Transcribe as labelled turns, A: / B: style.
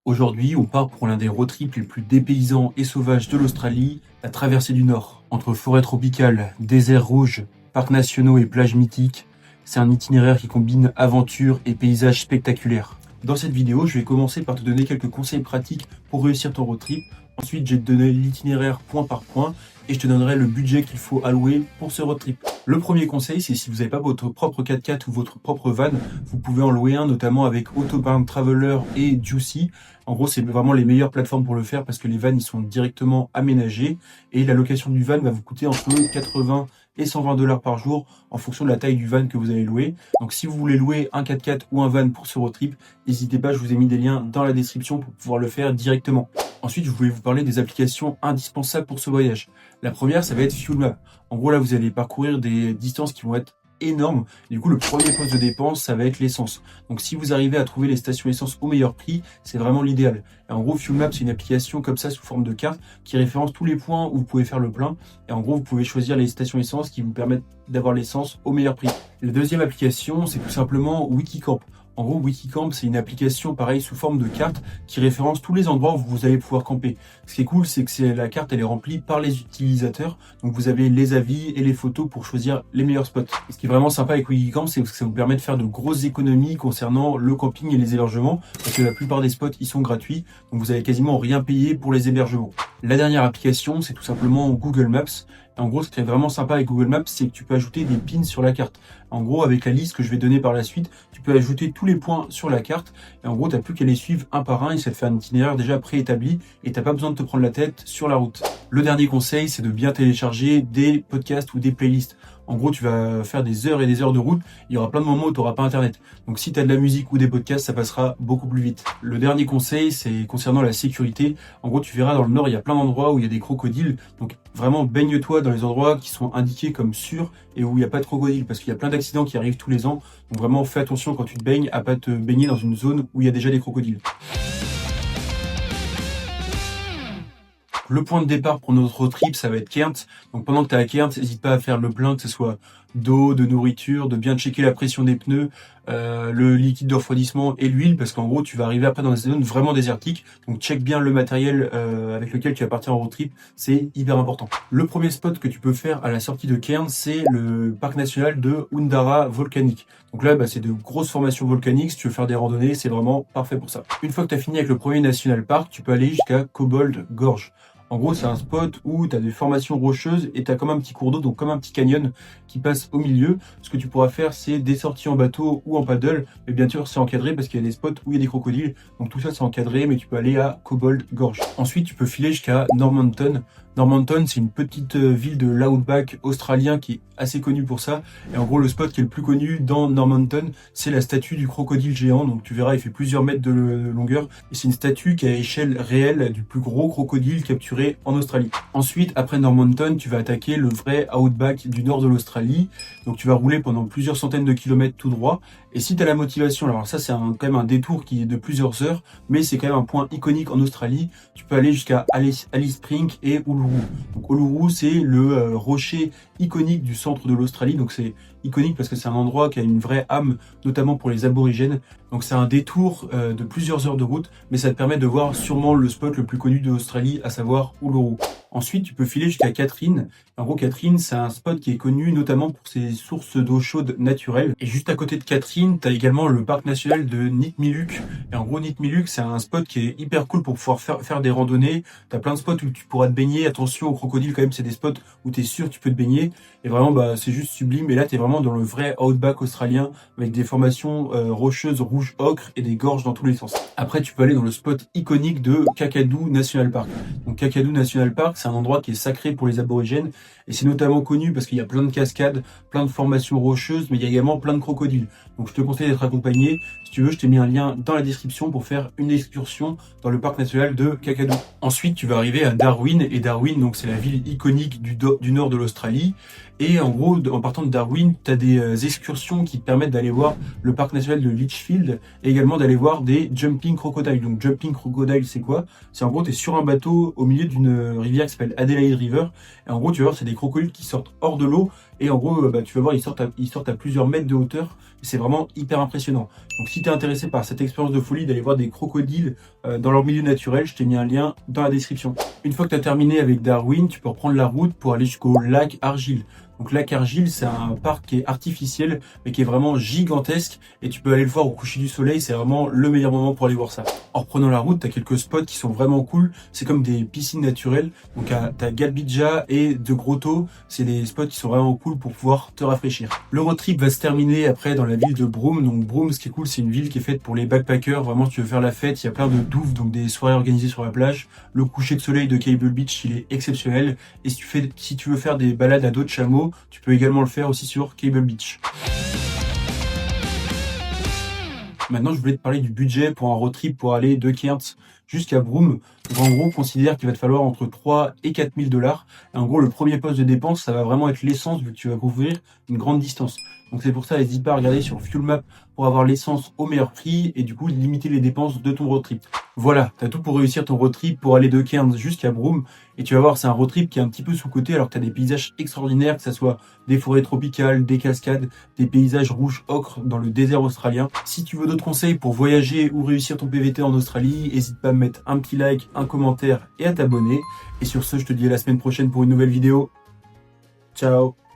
A: Aujourd'hui, on part pour l'un des road trips les plus dépaysants et sauvages de l'Australie, la traversée du Nord. Entre forêts tropicales, déserts rouges, parcs nationaux et plages mythiques, c'est un itinéraire qui combine aventure et paysages spectaculaires. Dans cette vidéo, je vais commencer par te donner quelques conseils pratiques pour réussir ton road trip. Ensuite, je vais te donner l'itinéraire point par point et je te donnerai le budget qu'il faut allouer pour ce road trip. Le premier conseil, c'est si vous n'avez pas votre propre 4x4 ou votre propre van, vous pouvez en louer un, notamment avec Autobahn Traveler et Juicy. En gros, c'est vraiment les meilleures plateformes pour le faire parce que les vannes, ils sont directement aménagés et la location du van va vous coûter entre 80 et 120 $ par jour en fonction de la taille du van que vous allez louer. Donc si vous voulez louer un 4x4 ou un van pour ce road trip, n'hésitez pas, je vous ai mis des liens dans la description pour pouvoir le faire directement. Ensuite, je voulais vous parler des applications indispensables pour ce voyage. La première, ça va être FuelMap. En gros, là, vous allez parcourir des distances qui vont être énormes. Du coup, le premier poste de dépense, ça va être l'essence. Donc, si vous arrivez à trouver les stations essence au meilleur prix, c'est vraiment l'idéal. Et en gros, FuelMap, c'est une application comme ça, sous forme de carte, qui référence tous les points où vous pouvez faire le plein. Et en gros, vous pouvez choisir les stations essence qui vous permettent d'avoir l'essence au meilleur prix. La deuxième application, c'est tout simplement Wikicamp. En gros, Wikicamp, c'est une application pareil sous forme de carte qui référence tous les endroits où vous allez pouvoir camper. Ce qui est cool, c'est que la carte, elle est remplie par les utilisateurs. Donc, vous avez les avis et les photos pour choisir les meilleurs spots. Et ce qui est vraiment sympa avec Wikicamp, c'est que ça vous permet de faire de grosses économies concernant le camping et les hébergements. Parce que la plupart des spots, ils sont gratuits. Donc, vous avez quasiment rien payé pour les hébergements. La dernière application, c'est tout simplement Google Maps. En gros, ce qui est vraiment sympa avec Google Maps, c'est que tu peux ajouter des pins sur la carte. En gros, avec la liste que je vais donner par la suite, tu peux ajouter tous les points sur la carte. Et en gros, tu n'as plus qu'à les suivre un par un et ça te fait un itinéraire déjà préétabli et tu n'as pas besoin de te prendre la tête sur la route. Le dernier conseil, c'est de bien télécharger des podcasts ou des playlists. En gros, tu vas faire des heures et des heures de route. Il y aura plein de moments où tu n'auras pas Internet. Donc, si tu as de la musique ou des podcasts, ça passera beaucoup plus vite. Le dernier conseil, c'est concernant la sécurité. En gros, tu verras dans le nord, il y a plein d'endroits où il y a des crocodiles. Donc, vraiment, baigne-toi dans les endroits qui sont indiqués comme sûrs et où il n'y a pas de crocodiles. Parce qu'il y a plein d'accidents qui arrivent tous les ans. Donc, vraiment, fais attention quand tu te baignes à pas te baigner dans une zone où il y a déjà des crocodiles. Le point de départ pour notre road trip, ça va être Cairns. Donc pendant que tu es à Cairns, n'hésite pas à faire le plein, que ce soit d'eau, de nourriture, de bien checker la pression des pneus, le liquide de refroidissement et l'huile, parce qu'en gros, tu vas arriver après dans des zones vraiment désertiques. Donc check bien le matériel avec lequel tu vas partir en road trip, c'est hyper important. Le premier spot que tu peux faire à la sortie de Cairns, c'est le parc national de Undara Volcanic. Donc là, c'est de grosses formations volcaniques. Si tu veux faire des randonnées, c'est vraiment parfait pour ça. Une fois que tu as fini avec le premier national park, tu peux aller jusqu'à Cobbold Gorge. En gros, c'est un spot où tu as des formations rocheuses et tu as comme un petit cours d'eau, donc comme un petit canyon qui passe au milieu. Ce que tu pourras faire, c'est des sorties en bateau ou en paddle. Mais bien sûr, c'est encadré parce qu'il y a des spots où il y a des crocodiles. Donc tout ça, c'est encadré, mais tu peux aller à Cobbold Gorge. Ensuite, tu peux filer jusqu'à Normanton. Normanton, c'est une petite ville de l'outback australien qui est assez connue pour ça. Et en gros, le spot qui est le plus connu dans Normanton, c'est la statue du crocodile géant. Donc tu verras, il fait plusieurs mètres de longueur. Et c'est une statue qui est à échelle réelle du plus gros crocodile capturé en Australie. Ensuite, après Normanton, tu vas attaquer le vrai outback du nord de l'Australie. Donc tu vas rouler pendant plusieurs centaines de kilomètres tout droit. Et si tu as la motivation, alors ça c'est quand même un détour qui est de plusieurs heures, mais c'est quand même un point iconique en Australie. Tu peux aller jusqu'à Alice Springs et Uluru. Donc Uluru, c'est le rocher iconique du centre de l'Australie. Donc c'est iconique parce que c'est un endroit qui a une vraie âme, notamment pour les aborigènes. Donc c'est un détour de plusieurs heures de route, mais ça te permet de voir sûrement le spot le plus connu de l'Australie, à savoir Uluru. Ensuite, tu peux filer jusqu'à Catherine. En gros, Catherine, c'est un spot qui est connu notamment pour ses sources d'eau chaude naturelles. Et juste à côté de Catherine, tu as également le parc national de Nitmiluk. Et en gros, Nitmiluk, c'est un spot qui est hyper cool pour pouvoir faire des randonnées. Tu as plein de spots où tu pourras te baigner. Attention aux crocodiles quand même, c'est des spots où tu es sûr que tu peux te baigner. Et vraiment, c'est juste sublime. Et là, tu es vraiment dans le vrai outback australien avec des formations rocheuses rouge ocre et des gorges dans tous les sens. Après, tu peux aller dans le spot iconique de Kakadu National Park. Donc Kakadu National Park, c'est un endroit qui est sacré pour les aborigènes et c'est notamment connu parce qu'il y a plein de cascades, plein de formations rocheuses, mais il y a également plein de crocodiles. Donc je te conseille d'être accompagné. Si tu veux, je t'ai mis un lien dans la description pour faire une excursion dans le parc national de Kakadu. Ensuite, tu vas arriver à Darwin et Darwin, donc c'est la ville iconique du nord de l'Australie. Et en gros, en partant de Darwin, tu as des excursions qui te permettent d'aller voir le parc national de Litchfield et également d'aller voir des jumping crocodiles. Donc jumping crocodile, c'est quoi? C'est en gros, tu es sur un bateau au milieu d'une rivière qui s'appelle Adelaide River et en gros, tu vas voir, c'est des crocodiles qui sortent hors de l'eau et en gros, tu vas voir, ils sortent à plusieurs mètres de hauteur. C'est vraiment hyper impressionnant. Donc si tu es intéressé par cette expérience de folie d'aller voir des crocodiles dans leur milieu naturel, je t'ai mis un lien dans la description. Une fois que tu as terminé avec Darwin, tu peux reprendre la route pour aller jusqu'au lac Argyle. Donc lac Argyle, c'est un parc qui est artificiel, mais qui est vraiment gigantesque, et tu peux aller le voir au coucher du soleil, c'est vraiment le meilleur moment pour aller voir ça. En reprenant la route, tu as quelques spots qui sont vraiment cool, c'est comme des piscines naturelles, donc tu as Galbija et De Grotto, c'est des spots qui sont vraiment cool pour pouvoir te rafraîchir. Le road trip va se terminer après dans la ville de Broome, donc Broome, ce qui est cool, c'est une ville qui est faite pour les backpackers, vraiment si tu veux faire la fête, il y a plein de douves, donc des soirées organisées sur la plage, le coucher de soleil de Cable Beach, il est exceptionnel, et si tu veux faire des balades à dos de chameau, tu peux également le faire aussi sur Cable Beach. Maintenant, je voulais te parler du budget pour un road trip pour aller de Cairns jusqu'à Broome. Donc, en gros, considère qu'il va te falloir entre 3 et 4 000 $. Et en gros, le premier poste de dépense, ça va vraiment être l'essence vu que tu vas couvrir une grande distance. Donc c'est pour ça, n'hésite pas à regarder sur Fuel Map pour avoir l'essence au meilleur prix et du coup limiter les dépenses de ton road trip. Voilà, t'as tout pour réussir ton road trip pour aller de Cairns jusqu'à Broome. Et tu vas voir, c'est un road trip qui est un petit peu sous-coté alors que t'as des paysages extraordinaires, que ça soit des forêts tropicales, des cascades, des paysages rouge ocre dans le désert australien. Si tu veux d'autres conseils pour voyager ou réussir ton PVT en Australie, n'hésite pas à me mettre un petit like, un commentaire et à t'abonner. Et sur ce, je te dis à la semaine prochaine pour une nouvelle vidéo. Ciao!